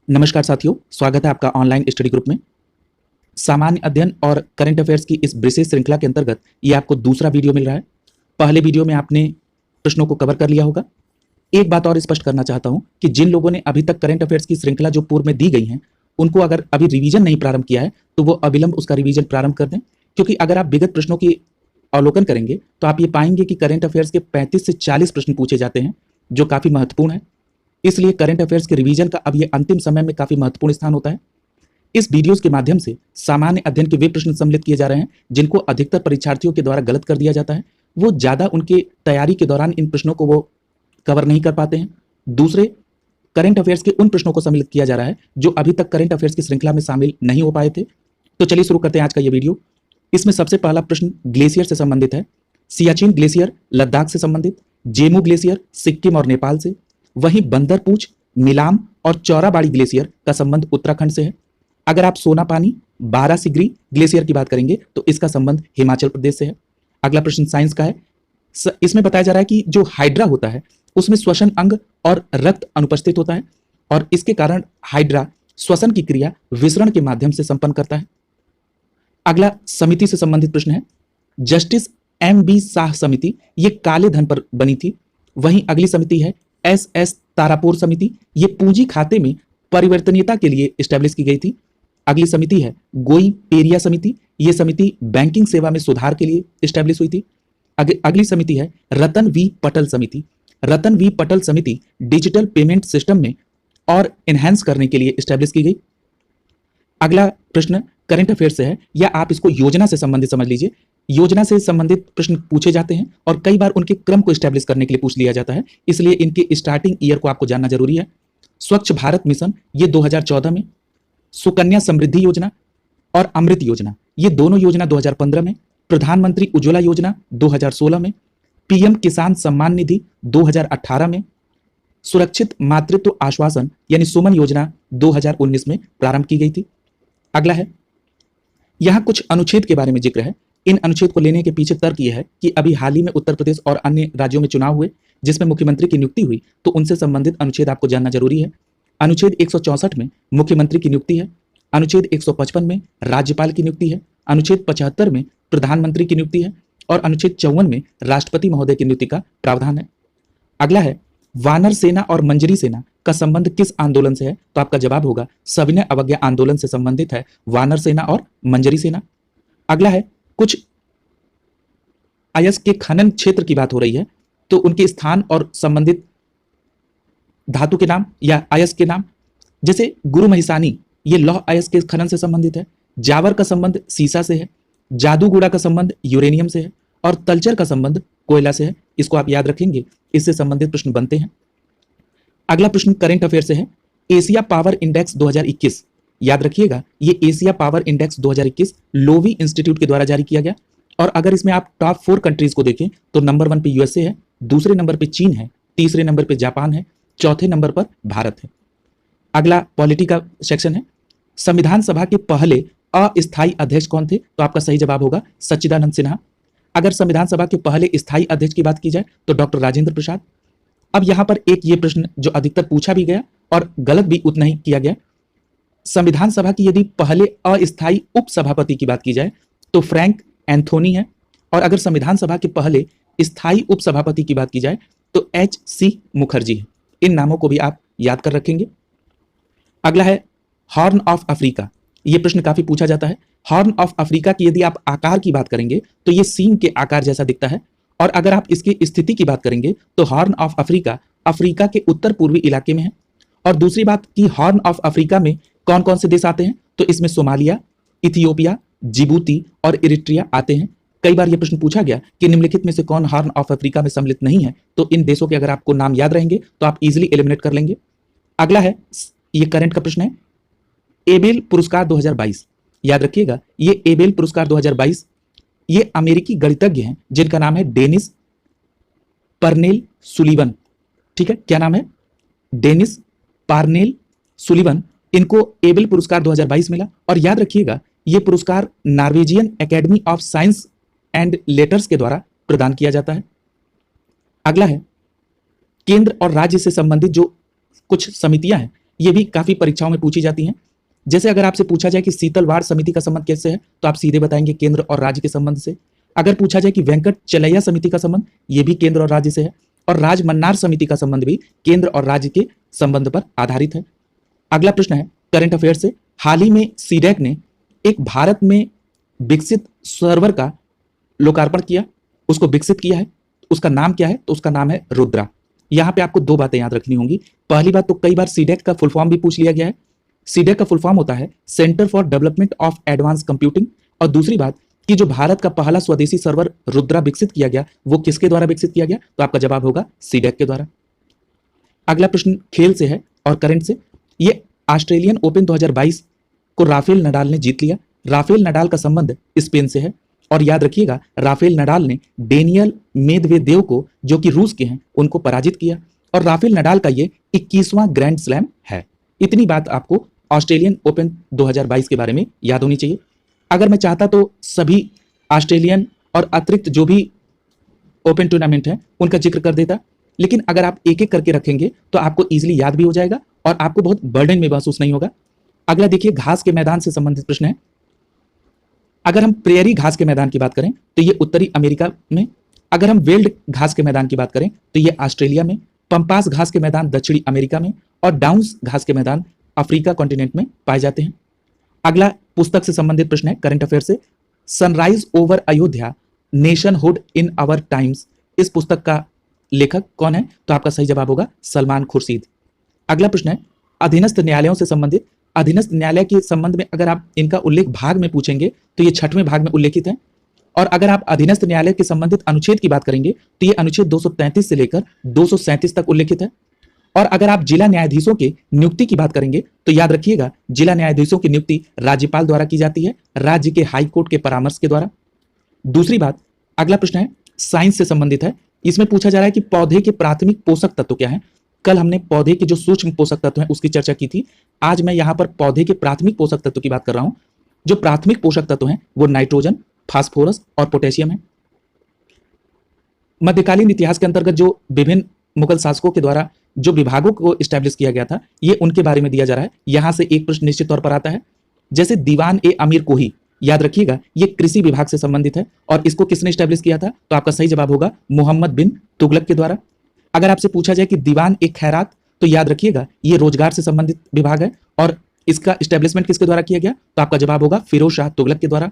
नमस्कार साथियों, स्वागत है आपका ऑनलाइन स्टडी ग्रुप में। सामान्य अध्ययन और करंट अफेयर्स की इस विशेष श्रृंखला के अंतर्गत ये आपको दूसरा वीडियो मिल रहा है। पहले वीडियो में आपने प्रश्नों को कवर कर लिया होगा। एक बात और स्पष्ट करना चाहता हूं कि जिन लोगों ने अभी तक करंट अफेयर्स की श्रृंखला जो पूर्व में दी गई हैं, उनको अगर अभी रिवीजन नहीं प्रारंभ किया है तो वो अविलंब उसका रिवीजन प्रारंभ कर दें, क्योंकि अगर आप विगत प्रश्नों की अवलोकन करेंगे तो आप ये पाएंगे कि करंट अफेयर्स के 35 से 40 प्रश्न पूछे जाते हैं, जो काफी महत्वपूर्ण है। इसलिए करंट अफेयर्स के रिवीजन का अब ये अंतिम समय में काफी महत्वपूर्ण स्थान होता है। इस वीडियोस के माध्यम से सामान्य अध्ययन के वे प्रश्न सम्मिलित किए जा रहे हैं जिनको अधिकतर परीक्षार्थियों के द्वारा गलत कर दिया जाता है। वो ज्यादा उनके तैयारी के दौरान इन प्रश्नों को वो कवर नहीं कर पाते हैं। दूसरे करंट अफेयर्स के उन प्रश्नों को सम्मिलित किया जा रहा है जो अभी तक करंट अफेयर्स की श्रृंखला में शामिल नहीं हो पाए थे। तो चलिए शुरू करते हैं आज का ये वीडियो। इसमें सबसे पहला प्रश्न ग्लेशियर से संबंधित है। सियाचिन ग्लेशियर लद्दाख से संबंधित, जेमू ग्लेशियर सिक्किम और नेपाल से, वहीं बंदरपूछ, मिलाम और चौराबाड़ी ग्लेशियर का संबंध उत्तराखंड से है। अगर आप सोनापानी, बारासिगरी ग्लेशियर की बात करेंगे तो इसका संबंध हिमाचल प्रदेश से है। अगला प्रश्न साइंस का है। इसमें बताया जा रहा है कि जो हाइड्रा होता है उसमें श्वसन अंग और रक्त अनुपस्थित होता है और इसके कारण हाइड्रा श्वसन की क्रिया विसरण के माध्यम से संपन्न करता है। अगला समिति से संबंधित प्रश्न है। Justice MB. शाह समिति ये काले धन पर बनी थी। वहीं अगली समिति है एस.एस. तारापुर समिति, ये पूंजी खाते में परिवर्तनीयता के लिए एस्टेब्लिश की गई थी। अगली समिति है गोई पेरिया समिति, ये समिति बैंकिंग सेवा में सुधार के लिए एस्टेब्लिश हुई थी। अगली समिति है रतन वी पटल समिति। रतन वी पटल समिति डिजिटल पेमेंट सिस्टम में और एनहेंस करने के लिए एस्टेब्लिश की गई। अगला प्रश्न करंट अफेयर से है, या आप इसको योजना से संबंधित समझ लीजिए। योजना से संबंधित प्रश्न पूछे जाते हैं और कई बार उनके क्रम को एस्टेब्लिश करने के लिए पूछ लिया जाता है, इसलिए इनके स्टार्टिंग ईयर को आपको जानना जरूरी है। स्वच्छ भारत मिशन ये 2014 में, सुकन्या समृद्धि योजना और अमृत योजना ये दोनों योजना 2015 में, प्रधानमंत्री उज्ज्वला योजना 2016 में, पीएम किसान सम्मान निधि 2018 में, सुरक्षित मातृत्व आश्वासन यानी सुमन योजना 2019 में प्रारंभ की गई थी। अगला है, यहां कुछ अनुच्छेद के बारे में जिक्र है। इन अनुच्छेद को लेने के पीछे तर्क यह है कि अभी हाल ही में उत्तर प्रदेश और अन्य राज्यों में चुनाव हुए जिसमें मुख्यमंत्री की नियुक्ति हुई, तो उनसे संबंधित अनुच्छेद आपको जानना जरूरी है। अनुच्छेद 164 में मुख्यमंत्री की नियुक्ति है। अनुच्छेद 155 में राज्यपाल की नियुक्ति है। अनुच्छेद 75 में प्रधानमंत्री की नियुक्ति है और अनुच्छेद 54 में राष्ट्रपति महोदय की नियुक्ति का प्रावधान है। अगला है, वानर सेना और मंजरी सेना का संबंध किस आंदोलन से है? तो आपका जवाब होगा सविनय अवज्ञा आंदोलन से संबंधित है वानर सेना और मंजरी सेना। अगला है, कुछ अयस्क के खनन क्षेत्र की बात हो रही है, तो उनके स्थान और संबंधित धातु के नाम या अयस्क के नाम, जैसे गुरु महिसानी ये लौह अयस्क के खनन से संबंधित है, जावर का संबंध सीसा से है, जादूगुड़ा का संबंध यूरेनियम से है और तलचर का संबंध कोयला से है। इसको आप याद रखेंगे, इससे संबंधित प्रश्न बनते हैं। अगला प्रश्न करंट अफेयर से है। एशिया पावर इंडेक्स 2021, याद रखिएगा ये Asia power index 2021 Loewi institute के द्वारा जारी किया गया और अगर इसमें आप टॉप 4 कंट्रीज को देखें तो नंबर 1 पे यूएसए है, दूसरे नंबर पे चीन है, तीसरे नंबर पे जापान है, चौथे नंबर पर भारत है। अगला पॉलिटी का सेक्शन है। संविधान सभा के पहले अस्थायी अध्यक्ष कौन थे? तो आपका सही जवाब होगा सच्चिदानंद सिन्हा। अगर संविधान सभा के पहले स्थायी अध्यक्ष की बात की जाए तो डॉक्टर राजेंद्र प्रसाद। अब यहां पर एक ये प्रश्न जो अधिकतर पूछा भी गया और गलत भी उतना ही किया गया। संविधान सभा की यदि पहले अस्थायी उपसभापति की बात की जाए तो फ्रैंक एंथोनी है और अगर संविधान सभा के पहले स्थायी उपसभापति की बात की जाए तो H.C. मुखर्जी है। इन नामों को भी आप याद कर रखेंगे। अगला है हॉर्न ऑफ अफ्रीका। यह प्रश्न काफी पूछा जाता है। हॉर्न ऑफ अफ्रीका की यदि आप आकार की बात करेंगे तो यह सींग के आकार जैसा दिखता है और अगर आप इसकी स्थिति की बात करेंगे तो हॉर्न ऑफ अफ्रीका अफ्रीका के उत्तर पूर्वी इलाके में है। और दूसरी बात कि हॉर्न ऑफ अफ्रीका में कौन कौन से देश आते हैं? तो इसमें सोमालिया, इथियोपिया, जिबूती और इरिट्रिया आते हैं। कई बार यह प्रश्न पूछा गया कि निम्नलिखित में से कौन हॉर्न ऑफ अफ्रीका में सम्मिलित नहीं है, तो इन देशों के अगर आपको नाम याद रहेंगे तो आप इजिली एलिमिनेट कर लेंगे। अगला है, ये करंट का प्रश्न है, एबेल पुरस्कार 2022, याद रखिएगा ये एबेल पुरस्कार 2022 ये अमेरिकी गणितज्ञ हैं जिनका नाम है डेनिस पार्नेल सुलिवन। ठीक है, क्या नाम है? Dennis Parnell Sullivan. इनको एबेल पुरस्कार 2022 मिला और याद रखिएगा यह पुरस्कार Norwegian Academy of Science and Letters के द्वारा प्रदान किया जाता है। अगला है, केंद्र और राज्य से संबंधित जो कुछ समितियां हैं ये भी काफी परीक्षाओं में पूछी जाती हैं। जैसे अगर आपसे पूछा जाए कि शीतल वाड़ समिति का संबंध कैसे है, तो आप सीधे बताएंगे केंद्र और राज्य के संबंध से। अगर पूछा जाए कि वेंकट चलैया समिति का संबंध, ये भी केंद्र और राज्य से है। और राजमन्नार समिति का संबंध भी केंद्र और राज्य के संबंध पर आधारित है। अगला प्रश्न है करंट अफेयर से, हाल ही में सीडैक ने एक भारत में विकसित सर्वर का लोकार्पण किया, उसको विकसित किया है, उसका नाम क्या है? तो उसका नाम है रुद्रा। यहां पे आपको दो बातें याद रखनी होंगी। पहली बात तो कई बार सीडैक का फुल फॉर्म भी पूछ लिया गया है। सीडैक का फुल फॉर्म होता है centre for development of advance computing. और दूसरी बात कि जो भारत का पहला स्वदेशी सर्वर रुद्रा विकसित किया गया वो किसके द्वारा विकसित किया गया? तो आपका जवाब होगा सीडैक के द्वारा। अगला प्रश्न खेल से है और करंट से। ये ऑस्ट्रेलियन ओपन 2022 को राफेल नडाल ने जीत लिया। राफेल नडाल का संबंध स्पेन से है और याद रखिएगा राफेल नडाल ने डेनियल मेदवेदेव को, जो कि रूस के हैं, उनको पराजित किया और राफेल नडाल का ये 21वां ग्रैंड स्लैम है। इतनी बात आपको ऑस्ट्रेलियन ओपन 2022 के बारे में याद होनी चाहिए। अगर मैं चाहता तो सभी ऑस्ट्रेलियन और अतिरिक्त जो भी ओपन टूर्नामेंट है उनका जिक्र कर देता, लेकिन अगर आप एक एक करके रखेंगे तो आपको इजीली याद भी हो जाएगा और आपको बहुत बर्डन में महसूस नहीं होगा। अगला देखिए घास के मैदान से संबंधित प्रश्न है। अगर हम प्रेयरी घास के मैदान की बात करें तो ये उत्तरी अमेरिका में, अगर हम वेल्ड घास के मैदान की बात करें तो ये ऑस्ट्रेलिया में, पंपास घास के मैदान दक्षिणी अमेरिका में और डाउन्स घास के मैदान अफ्रीका कॉन्टिनेंट में पाए जाते हैं। अगला पुस्तक से संबंधित प्रश्न है करंट अफेयर से, sunrise over Ayodhya nationhood in our times, इस पुस्तक का लेखक कौन है? तो आपका सही जवाब होगा सलमान खुर्शीद। अगला प्रश्न है अधीनस्थ न्यायालयों से संबंधित। अधीनस्थ न्यायालय के संबंध में अगर आप इनका उल्लेख भाग में पूछेंगे तो ये 6वें भाग में उल्लेखित है। और अगर आप अधीनस्थ न्यायालय के संबंधित अनुच्छेद की बात करेंगे तो ये अनुच्छेद 233 से लेकर 237 तक उल्लेखित है। और अगर आप जिला न्यायाधीशों की नियुक्ति की बात करेंगे तो याद रखिएगा जिला न्यायाधीशों की नियुक्ति राज्यपाल द्वारा की जाती है, राज्य के हाई कोर्ट के परामर्श के द्वारा। दूसरी बात, अगला प्रश्न है साइंस से संबंधित है। इसमें पूछा जा रहा है कि पौधे के प्राथमिक पोषक तत्व क्या है। कल हमने पौधे के जो सूक्ष्म पोषक तत्व हैं उसकी चर्चा की थी। आज मैं यहां पर पौधे के प्राथमिक पोषक तत्व की बात कर रहा हूं। जो प्राथमिक पोषक तत्व हैं वो नाइट्रोजन, फास्फोरस और पोटेशियम है। मध्यकालीन इतिहास के अंतर्गत जो विभिन्न मुगल शासकों के द्वारा जो विभागों को स्टैब्लिश किया गया था ये उनके बारे में दिया जा रहा है। यहां से एक प्रश्न निश्चित तौर पर आता है, जैसे दीवान ए अमीर कोही, याद रखिएगा ये कृषि विभाग से संबंधित है और इसको किसने स्टैब्लिश किया था? तो आपका सही जवाब होगा मोहम्मद बिन तुगलक के द्वारा। अगर आपसे पूछा जाए कि दीवान ए खैरात, तो याद रखिएगा ये रोजगार से संबंधित विभाग है और इसका स्टैब्लिशमेंट किसके द्वारा किया गया? तो आपका जवाब होगा फिरोज शाह तुगलक के द्वारा।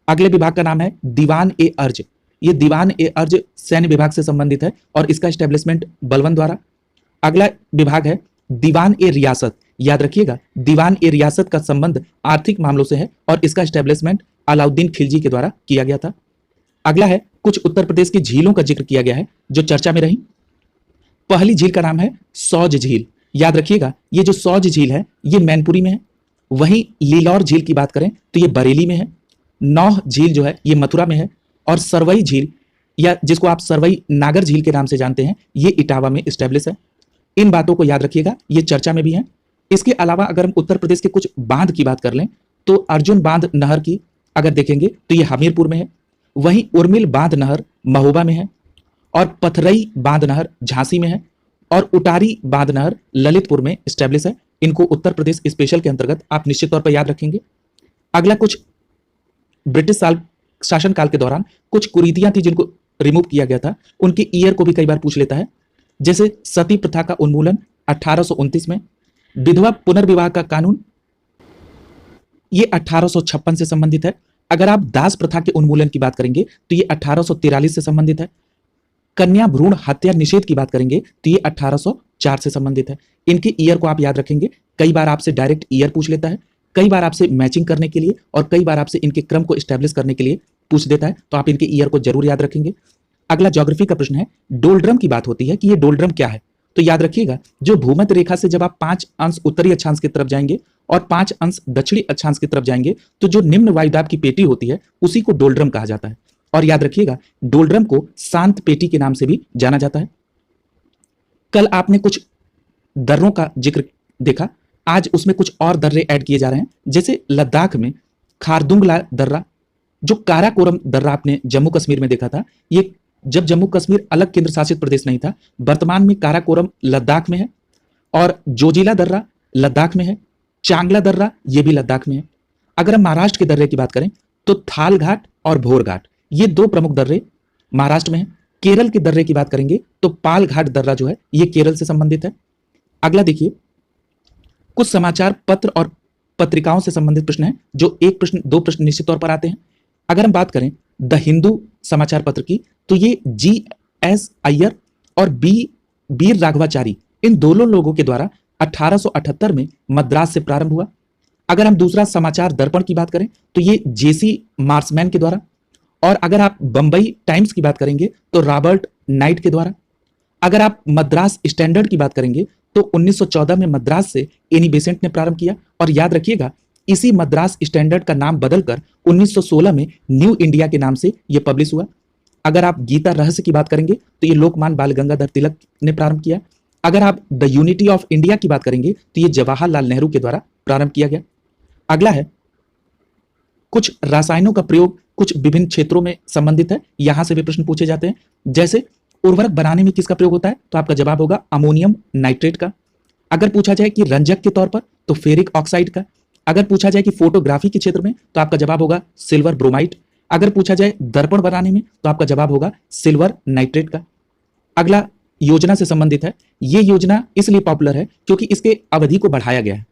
अगले विभाग का नाम है दीवान ए अर्ज। ये दीवान ए अर्ज सैन्य विभाग से संबंधित है और इसका स्टैब्लिशमेंट बलबन द्वारा। अगला विभाग है दीवान ए रियासत। याद रखिएगा दीवान ए रियासत का संबंध आर्थिक मामलों से है और इसका स्टैब्लिशमेंट अलाउद्दीन खिलजी के द्वारा किया गया था। अगला है कुछ उत्तर प्रदेश की झीलों का जिक्र किया गया है जो चर्चा में रही। पहली झील का नाम है सौज झील। याद रखिएगा ये जो सौज झील है ये मैनपुरी में है। वहीं लीलौर झील की बात करें तो ये बरेली में है। नौह झील जो है ये मथुरा में है और सरवई झील या जिसको आप सरवई नागर झील के नाम से जानते हैं ये इटावा में स्टैब्लिश है। इन बातों को याद रखिएगा, ये चर्चा में भी है। इसके अलावा अगर हम उत्तर प्रदेश के कुछ बांध की बात कर लें तो अर्जुन बांध नहर की अगर देखेंगे तो ये हमीरपुर में है। वहीं उर्मिल बांध नहर महोबा में है और पथरई बांध नहर झांसी में है और उटारी बांध नहर ललितपुर में स्टैब्लिश है। इनको उत्तर प्रदेश स्पेशल के अंतर्गत आप निश्चित तौर पर याद रखेंगे। अगला कुछ ब्रिटिश शासनकाल के दौरान कुछ कुरीतियां थी जिनको रिमूव किया गया था, उनके ईयर को भी कई बार पूछ लेता है। जैसे सती प्रथा का उन्मूलन 1829 में, विधवा पुनर्विवाह का कानून ये 1856 से संबंधित है। अगर आप दास प्रथा के उन्मूलन की बात करेंगे तो ये 1843 से संबंधित है। कन्या भ्रूण हत्या निषेध की बात करेंगे तो ये 1804 से संबंधित है। इनके ईयर को आप याद रखेंगे। कई बार आपसे डायरेक्ट ईयर पूछ लेता है, कई बार आपसे मैचिंग करने के लिए और कई बार आपसे इनके क्रम को स्टैब्लिश करने के लिए पूछ देता है, तो आप इनके ईयर को जरूर याद रखेंगे। अगला ज्योग्राफी का प्रश्न है, डोलड्रम की बात होती है कि ये डोलड्रम क्या है। तो याद रखिएगा जो भूमध्य रेखा से जब आप 5 अंश उत्तरी अक्षांश की तरफ जाएंगे और 5 अंश दक्षिणी अक्षांश की तरफ जाएंगे तो जो निम्न वायुदाब की पेटी होती है उसी को डोलड्रम कहा जाता है। और याद रखिएगा डोलड्रम को शांत पेटी के नाम से भी जाना जाता है। कल आपने कुछ दर्रों का जिक्र देखा, आज उसमें कुछ और दर्रे ऐड किए जा रहे हैं। जैसे लद्दाख में खारदुंगला दर्रा, जो काराकोरम दर्रा आपने जम्मू कश्मीर में देखा था, ये जब जम्मू कश्मीर अलग केंद्र शासित प्रदेश नहीं था, वर्तमान में काराकोरम लद्दाख में है। और जोजिला दर्रा लद्दाख में है। चांगला दर्रा ये भी लद्दाख में है। अगर हम महाराष्ट्र के दर्रे की बात करें तो थाल घाट और भोर घाट ये दो प्रमुख दर्रे महाराष्ट्र में है। केरल के दर्रे की बात करेंगे तो पाल घाट दर्रा जो है ये केरल से संबंधित है। अगला देखिए, कुछ समाचार पत्र और पत्रिकाओं से संबंधित प्रश्न है जो एक प्रश्न दो प्रश्न निश्चित तौर पर आते हैं। अगर हम बात करें द हिंदू समाचार पत्र की तो ये जी.एस. अय्यर और वीर राघवाचारी इन दोनों लोगों के द्वारा 1878 में मद्रास से प्रारंभ हुआ। अगर हम दूसरा समाचार दर्पण की बात करें तो ये जेसी मार्समैन के द्वारा, और अगर आप बंबई टाइम्स की बात करेंगे तो रॉबर्ट नाइट के द्वारा। अगर आप मद्रास स्टैंडर्ड की बात करेंगे तो 1914 में मद्रास से एनी बेसेंट ने प्रारंभ किया, और याद रखिएगा इसी मद्रास स्टैंडर्ड का नाम बदलकर 1916 में न्यू इंडिया के नाम से यह पब्लिश हुआ। अगर आप गीता रहस्य की बात करेंगे तो ये लोकमान्य बाल गंगाधर तिलक ने प्रारंभ किया। अगर आप द यूनिटी ऑफ इंडिया की बात करेंगे तो ये जवाहरलाल नेहरू के द्वारा प्रारंभ किया गया। अगला है, कुछ रसायनों का प्रयोग कुछ विभिन्न क्षेत्रों में संबंधित है, यहां से भी प्रश्न पूछे जाते हैं। जैसे उर्वरक बनाने में किसका प्रयोग होता है तो आपका जवाब होगा अमोनियम नाइट्रेट का। अगर पूछा जाए कि रंजक के तौर पर तो फेरिक ऑक्साइड का। अगर पूछा जाए कि फोटोग्राफी के क्षेत्र में तो आपका जवाब होगा सिल्वर ब्रोमाइड। अगर पूछा जाए दर्पण बनाने में तो आपका जवाब होगा सिल्वर नाइट्रेट का। अगला योजना से संबंधित है। यह योजना इसलिए पॉपुलर है क्योंकि इसके अवधि को बढ़ाया गया है।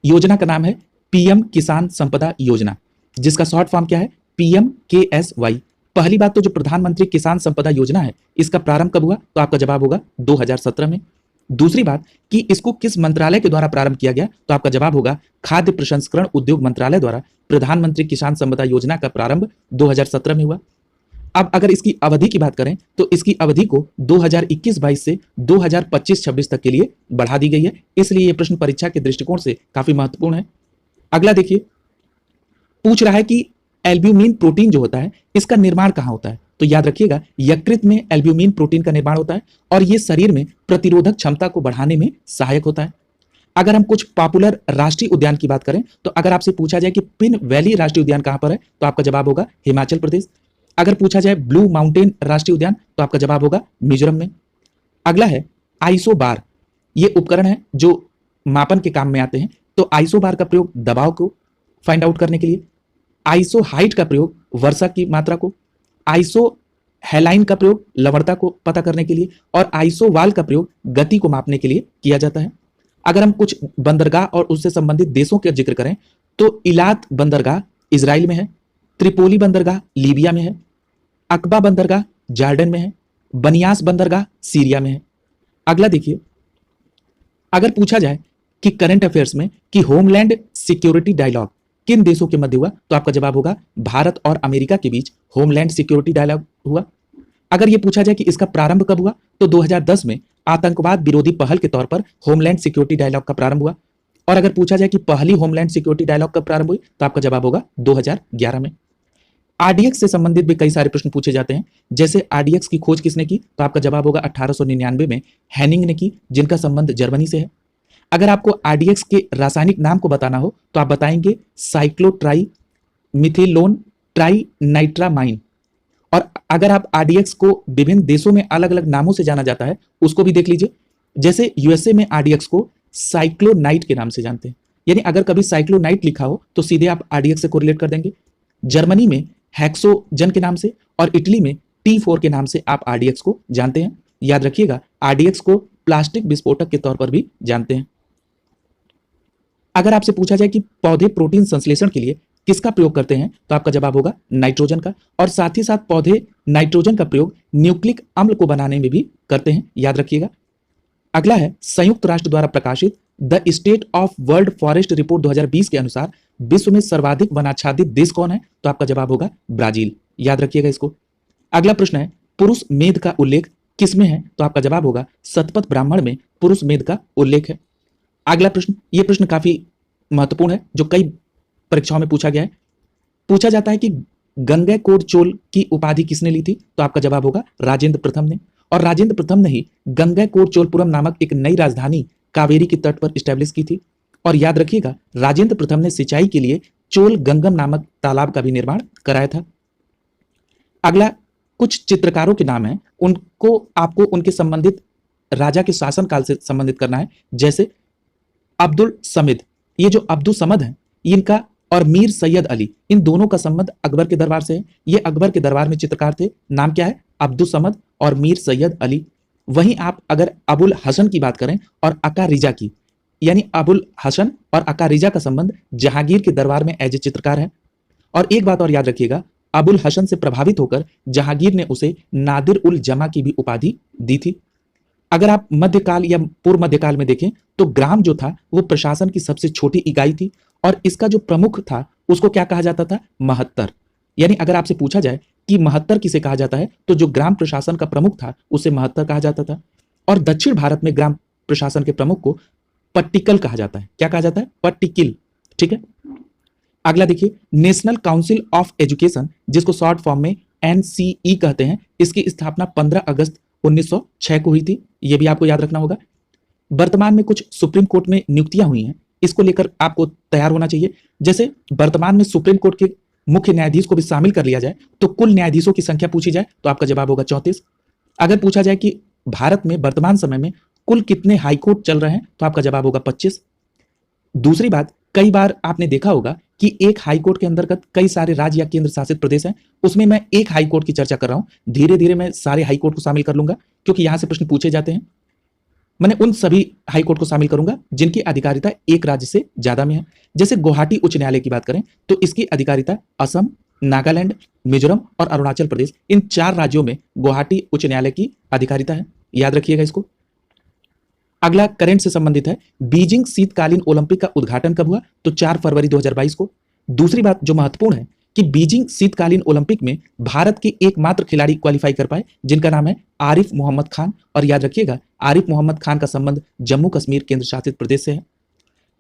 योजना का नाम है पीएम किसान संपदा योजना, जिसका शॉर्ट फॉर्म क्या है PMKSY। पहली बात तो जो प्रधानमंत्री किसान संपदा योजना है इसका प्रारंभ कब हुआ तो आपका जवाब होगा 2017 में। दूसरी बात कि इसको किस मंत्रालय के द्वारा प्रारंभ किया गया तो आपका जवाब होगा खाद्य प्रसंस्करण उद्योग मंत्रालय द्वारा प्रधानमंत्री किसान संपदा योजना का प्रारंभ 2017 में हुआ। अब अगर इसकी अवधि की बात करें तो इसकी अवधि को 2021-22 से 2025-26 तक के लिए बढ़ा दी गई है, इसलिए यह प्रश्न परीक्षा के दृष्टिकोण से काफी महत्वपूर्ण है। अगला देखिए, पूछ रहा है कि एल्ब्यूमिन प्रोटीन जो होता है इसका निर्माण कहां होता है तो याद रखिएगा यकृत में एल्ब्यूमिन प्रोटीन का निर्माण होता है, और यह शरीर में प्रतिरोधक क्षमता को बढ़ाने में सहायक होता है। अगर हम कुछ पॉपुलर राष्ट्रीय उद्यान की बात करें तो अगर आपसे पूछा जाए कि पिन वैली राष्ट्रीय उद्यान कहां पर है तो आपका जवाब होगा हिमाचल प्रदेश। अगर पूछा जाए ब्लू माउंटेन राष्ट्रीय उद्यान तो आपका जवाब होगा मिजोरम में। अगला है आइसो बार। ये उपकरण है जो मापन के काम में आते हैं, तो आइसो बार का प्रयोग दबाव को फाइंड आउट करने के लिए, आइसो हाइट का प्रयोग वर्षा की मात्रा को, आइसो हेलाइन का प्रयोग लवणता को पता करने के लिए, और आइसो वाल का प्रयोग गति को मापने के लिए किया जाता है। अगर हम कुछ बंदरगाह और उससे संबंधित देशों का जिक्र करें तो इलात बंदरगाह इजराइल में है, त्रिपोली बंदरगाह लीबिया में है, अकबा बंदरगाह जॉर्डन में है, बनियास बंदरगाह सीरिया में है। अगला देखिए, अगर पूछा जाए कि करंट अफेयर्स में कि होमलैंड सिक्योरिटी डायलॉग किन देशों के मध्य हुआ तो आपका जवाब होगा भारत और अमेरिका के बीच होमलैंड सिक्योरिटी डायलॉग हुआ। अगर यह पूछा जाए कि इसका प्रारंभ कब हुआ तो 2010 में आतंकवाद विरोधी पहल के तौर पर होमलैंड सिक्योरिटी डायलॉग का प्रारंभ हुआ। और अगर पूछा जाए कि पहली होमलैंड सिक्योरिटी डायलॉग कब प्रारंभ हुई तो आपका जवाब होगा 2011 में। आरडीएक्स से संबंधित भी कई सारे प्रश्न पूछे जाते हैं, जैसे आरडीएक्स की खोज किसने की तो आपका जवाब होगा 1899 में हैनिंग ने की, जिनका संबंध जर्मनी से है। अगर आपको आरडीएक्स के रासायनिक नाम को बताना हो तो आप बताएंगे साइक्लोट्राई मिथिलोन ट्राई नाइट्रामाइन। और अगर आप आरडीएक्स को विभिन्न देशों में अलग अलग नामों से जाना जाता है उसको भी देख लीजिए, जैसे यूएसए में आरडीएक्स को साइक्लोनाइट के नाम से जानते हैं, यानी अगर कभी साइक्लोनाइट लिखा हो तो सीधे आप आरडीएक्स से कोरिलेट कर देंगे। जर्मनी में हेक्सोजन के नाम से और इटली में T4 के नाम से आप आरडीएक्स को जानते हैं। याद रखिएगा आरडीएक्स को प्लास्टिक विस्फोटक के तौर पर भी जानते हैं। अगर आपसे पूछा जाए कि पौधे प्रोटीन संश्लेषण के लिए किसका प्रयोग करते हैं तो आपका जवाब होगा नाइट्रोजन का, और साथ ही साथ पौधे नाइट्रोजन का प्रयोग न्यूक्लिक अम्ल को बनाने में भी करते हैं, याद रखिएगा। अगला है संयुक्त राष्ट्र द्वारा प्रकाशित the state of world forest report 2020 के अनुसार विश्व में सर्वाधिक वनाच्छादित देश कौन है तो आपका जवाब होगा ब्राजील, याद रखिएगा इसको। अगला प्रश्न है पुरुष मेध का उल्लेख किसमें है तो आपका जवाब होगा शतपथ ब्राह्मण में पुरुष मेध का उल्लेख है। अगला प्रश्न, यह प्रश्न काफी महत्वपूर्ण है जो कई परीक्षाओं में पूछा गया है। पूछा जाता है कि गंगैकोंड चोल की उपाधि किसने ली थी तो आपका जवाब होगा राजेंद्र प्रथम ने, और राजेंद्र प्रथम ने ही गंगैकोंड चोलपुरम नामक एक नई राजधानी कावेरी के तट पर स्टैब्लिश की थी। और याद रखिएगा राजेंद्र प्रथम ने सिंचाई के लिए चोल गंगम नामक तालाब का भी निर्माण कराया था। अगला कुछ चित्रकारों के नाम है, उनको आपको उनके संबंधित राजा के शासन काल से संबंधित करना है, जैसे अब्दुल समिद, ये जो अब्दुल समद है इनका, और मीर सैयद अली, इन दोनों का संबंध अकबर के दरबार से है। ये अकबर के दरबार में चित्रकार थे, नाम क्या है, अब्दुल समद और मीर सैयद अली। वहीं आप अगर अबुल हसन की बात करें और अका रिजा की, यानी अबुल हसन और अका रिजा का संबंध जहांगीर के दरबार में एज ए चित्रकार है। और एक बात और याद रखिएगा, अबुल हसन से प्रभावित होकर जहांगीर ने उसे नादिर उल जमा की भी उपाधि दी थी। अगर आप मध्यकाल या पूर्व मध्यकाल में देखें तो ग्राम जो था वो प्रशासन की सबसे छोटी इकाई थी, और इसका जो प्रमुख था उसको क्या कहा जाता था, महत्तर। यानी अगर आपसे पूछा जाए कि महत्तर किसे कहा जाता है, तो जो ग्राम प्रशासन का प्रमुख था उसे महत्तर कहा जाता था। और दक्षिण भारत में ग्राम प्रशासन के प्रमुख को पट्टिकल कहा जाता है। क्या कहा जाता है, पट्टिकिल। ठीक है, अगला देखिए, नेशनल काउंसिल ऑफ एजुकेशन, जिसको शॉर्ट फॉर्म में एनसीई कहते हैं, इसकी स्थापना 15 अगस्त 1906 को हुई थी। यह भी आपको याद रखना होगा। वर्तमान में कुछ सुप्रीम कोर्ट में नियुक्तियां हुई हैं, इसको लेकर आपको तैयार होना चाहिए। जैसे वर्तमान में सुप्रीम कोर्ट के मुख्य न्यायाधीश को भी शामिल कर लिया जाए तो कुल न्यायाधीशों की संख्या पूछी जाए तो आपका जवाब होगा 34। अगर पूछा जाए कि भारत में वर्तमान समय में कुल कितने हाईकोर्ट चल रहे हैं तो आपका जवाब होगा 25। दूसरी बात, कई बार आपने देखा होगा कि एक हाईकोर्ट के अंतर्गत कई सारे राज्य या केंद्र शासित प्रदेश हैं, उसमें मैं एक हाईकोर्ट की चर्चा कर रहा हूं। धीरे धीरे मैं सारे हाईकोर्ट को शामिल कर लूंगा क्योंकि यहां से प्रश्न पूछे जाते हैं। मैंने उन सभी हाईकोर्ट को शामिल करूंगा जिनकी अधिकारिता एक राज्य से ज्यादा में है। जैसे गुवाहाटी उच्च न्यायालय की बात करें तो इसकी अधिकारिता असम, नागालैंड, मिजोरम और अरुणाचल प्रदेश, इन 4 राज्यों में गुवाहाटी उच्च न्यायालय की अधिकारिता है। याद रखिएगा इसको। अगला करंट से संबंधित है, बीजिंग शीतकालीन ओलंपिक का उद्घाटन कब हुआ, तो 4 फरवरी 2022 को। दूसरी बात जो महत्वपूर्ण है कि बीजिंग शीतकालीन ओलंपिक में भारत के एकमात्र खिलाड़ी क्वालिफाई कर पाए जिनका नाम है आरिफ मोहम्मद खान। और याद रखिएगा, आरिफ मोहम्मद खान का संबंध जम्मू कश्मीर केंद्र शासित प्रदेश से है।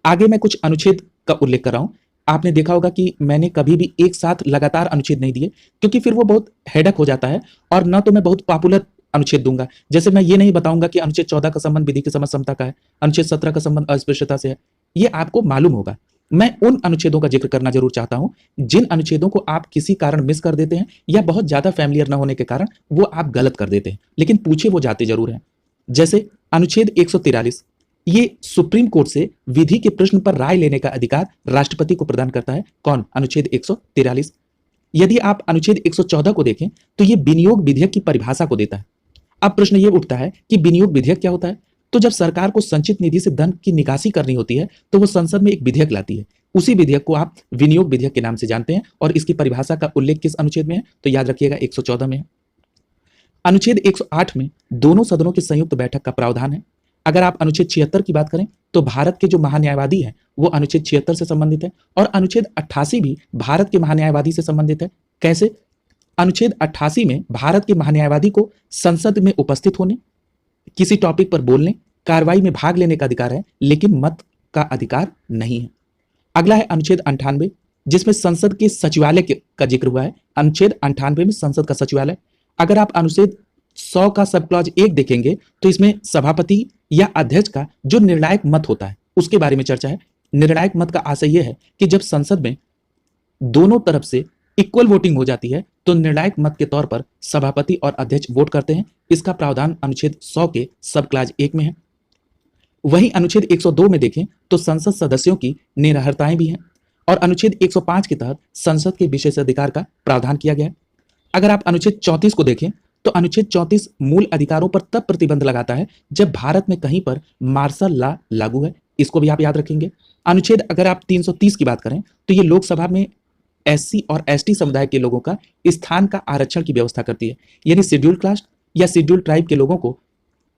आगे मैं कुछ अनुच्छेद का उल्लेख कर रहा हूं। आपने देखा होगा कि मैंने कभी भी एक साथ लगातार अनुच्छेद नहीं दिए क्योंकि फिर वो बहुत हेडक हो जाता है, और न तो मैं बहुत पॉपुलर अनुच्छेद दूंगा। जैसे मैं ये नहीं बताऊंगा कि अनुच्छेद 14 का संबंध विधि की समझ समता का है, अनुच्छेद 17 का संबंध अस्पृश्यता से है। ये आपको मालूम होगा। मैं उन अनुच्छेदों का जिक्र करना जरूर चाहता हूं जिन अनुच्छेदों को आप किसी कारण मिस कर देते हैं या बहुत ज्यादा फैमिलियर न होने के कारण वो आप गलत कर देते हैं, लेकिन पूछे वो जाते जरूर हैं। जैसे अनुच्छेद 143, ये सुप्रीम कोर्ट से विधि के प्रश्न पर राय लेने का अधिकार राष्ट्रपति को प्रदान करता है। कौन, अनुच्छेद 143। यदि आप अनुच्छेद 114 को देखें तो ये विनियोग विधेयक की परिभाषा को देता है। अब प्रश्न ये उठता है कि विनियोग विधेयक क्या होता है। तो जब सरकार को संचित निधि से धन की निकासी करनी होती है तो वो संसद में एक विधेयक लाती है, उसी विधेयक को आप विनियोग विधेयक के नाम से जानते हैं। और इसकी परिभाषा का उल्लेख किस अनुच्छेद में है, तो याद रखिएगा 114 में है। अनुच्छेद 108 में दोनों सदनों की संयुक्त बैठक का प्रावधान है। अगर आप अनुच्छेद 76 की बात करें तो भारत के जो महान्यायवादी है वो अनुच्छेद 76 से संबंधित है, और अनुच्छेद 88 भी भारत के महान्यायवादी से संबंधित है। कैसे, अनुच्छेद 88 में भारत के महान्यायवादी को संसद में उपस्थित होने, किसी टॉपिक पर बोलने, कार्रवाई में भाग लेने का अधिकार है, लेकिन मत का अधिकार नहीं है। अगला है अनुच्छेद 98, जिसमें संसद के सचिवालय का जिक्र हुआ है। अनुच्छेद 98 में संसद का सचिवालय। अगर आप अनुच्छेद 100 का सब क्लॉज 1 देखेंगे तो इसमें सभापति या अध्यक्ष का जो निर्णायक मत होता है उसके बारे में चर्चा है। निर्णायक मत का आशय यह है कि जब संसद में दोनों तरफ से इक्वल वोटिंग हो जाती है तो निर्णायक मत के तौर पर सभापति और अध्यक्ष वोट करते हैं। इसका प्रावधान अनुच्छेद 100 के सब क्लॉज 1 में है। वहीं अनुच्छेद 102 में देखें तो संसद सदस्यों की निरर्हताएं भी हैं, और अनुच्छेद 105 के तहत संसद के विशेषाधिकार का प्रावधान किया गया है। अगर आप अनुच्छेद 34 को देखें तो अनुच्छेद 34 मूल अधिकारों पर तब प्रतिबंध लगाता है जब भारत में कहीं पर मार्शल लॉ लागू है। इसको भी आप याद रखेंगे। अनुच्छेद अगर आप 330 की बात करें तो ये लोकसभा में एससी और एसटी समुदाय के लोगों का स्थान का आरक्षण की व्यवस्था करती है। यानी शेड्यूल कास्ट या शेड्यूल ट्राइब के लोगों को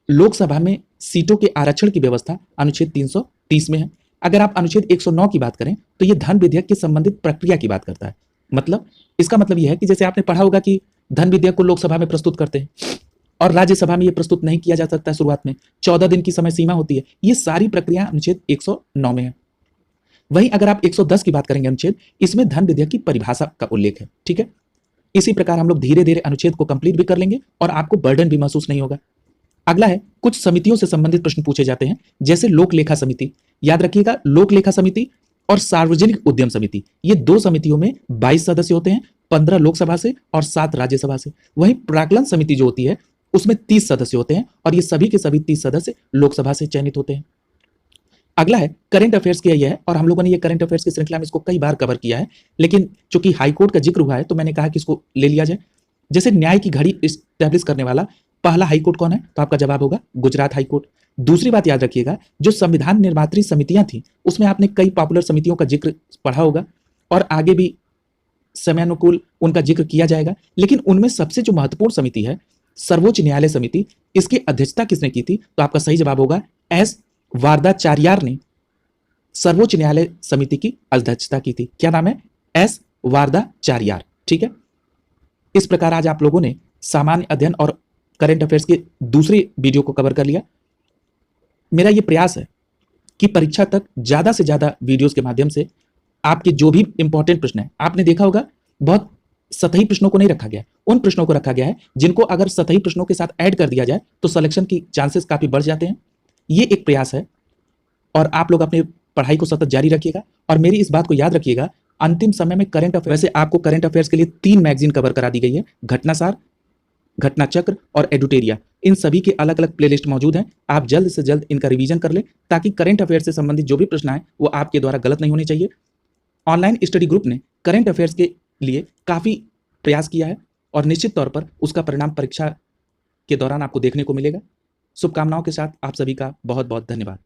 लोकसभा में सीटों के आरक्षण की व्यवस्था अनुच्छेद 330 में है। अगर आप अनुच्छेद 109 की बात करें तो ये धन विधेयक के संबंधित प्रक्रिया की बात करता है। मतलब इसका मतलब यह है कि जैसे आपने पढ़ा होगा कि धन विधेयक को लोकसभा में प्रस्तुत करते हैं और राज्यसभा में यह प्रस्तुत नहीं किया जा सकता है, शुरुआत में 14 दिन की समय सीमा होती है। ये सारी प्रक्रिया अनुच्छेद 109 में है। वहीं अगर आप 110 की बात करेंगे अनुच्छेद, इसमें धन विधेयक की परिभाषा का उल्लेख है। ठीक है, इसी प्रकार हम लोग धीरे धीरे अनुच्छेद को कंप्लीट भी कर लेंगे और आपको बर्डन भी महसूस नहीं होगा। अगला है, कुछ समितियों से संबंधित प्रश्न पूछे जाते हैं, जैसे लोक लेखा समिति। याद रखिएगा, लोक लेखा समिति और सार्वजनिक उद्यम समिति, ये 2 समितियों में 22 सदस्य होते हैं, 15 लोकसभा से और 7 राज्यसभा से। वहीं प्राक्कलन समिति जो होती है उसमें 30 सदस्य होते हैं और ये सभी के सभी 30 सदस्य लोकसभा से चयनित होते हैं। अगला है करंट अफेयर्स के ये है, और हम लोगों ने ये करंट अफेयर्स की श्रृंखला में इसको कई बार कवर किया है, लेकिन चूंकि हाईकोर्ट का जिक्र हुआ है तो मैंने कहा कि इसको ले लिया जाए। जैसे न्याय की घड़ी स्टैब्लिश करने वाला पहला हाईकोर्ट कौन है, तो आपका जवाब होगा गुजरात हाईकोर्ट। दूसरी बात याद रखिएगा, जो संविधान निर्मात्री समितियां थी उसमें आपने कई पॉपुलर समितियों का जिक्र पढ़ा होगा, और आगे भी समयानुकूल उनका जिक्र किया जाएगा, लेकिन उनमें सबसे जो महत्वपूर्ण समिति है सर्वोच्च न्यायालय समिति, इसकी अध्यक्षता किसने की थी, तो आपका सही जवाब होगा एस वारदाचार्यार ने सर्वोच्च न्यायालय समिति की अध्यक्षता की थी। क्या नाम है, एस वारदाचार्यार। ठीक है, इस प्रकार आज आप लोगों ने सामान्य अध्ययन और करंट अफेयर्स के दूसरे वीडियो को कवर कर लिया। मेरा यह प्रयास है कि परीक्षा तक ज्यादा से ज्यादा वीडियोस के माध्यम से आपके जो भी इंपॉर्टेंट प्रश्न है, आपने देखा होगा बहुत सतही प्रश्नों को नहीं रखा गया, उन प्रश्नों को रखा गया है जिनको अगर सतही प्रश्नों के साथ ऐड कर दिया जाए तो सिलेक्शन की चांसेस काफी बढ़ जाते हैं। ये एक प्रयास है, और आप लोग अपनी पढ़ाई को सतत जारी रखिएगा, और मेरी इस बात को याद रखिएगा, अंतिम समय में करंट अफेयर, वैसे आपको करंट अफेयर्स के लिए 3 मैगजीन कवर करा दी गई है, घटनासार, घटना चक्र और एडुटेरिया। इन सभी के अलग अलग प्लेलिस्ट मौजूद हैं, आप जल्द से जल्द इनका रिवीजन कर लें ताकि करंट अफेयर से संबंधित जो भी प्रश्न आए वो आपके द्वारा गलत नहीं होने चाहिए। ऑनलाइन स्टडी ग्रुप ने करंट अफेयर्स के लिए काफ़ी प्रयास किया है, और निश्चित तौर पर उसका परिणाम परीक्षा के दौरान आपको देखने को मिलेगा। शुभकामनाओं के साथ आप सभी का बहुत बहुत धन्यवाद।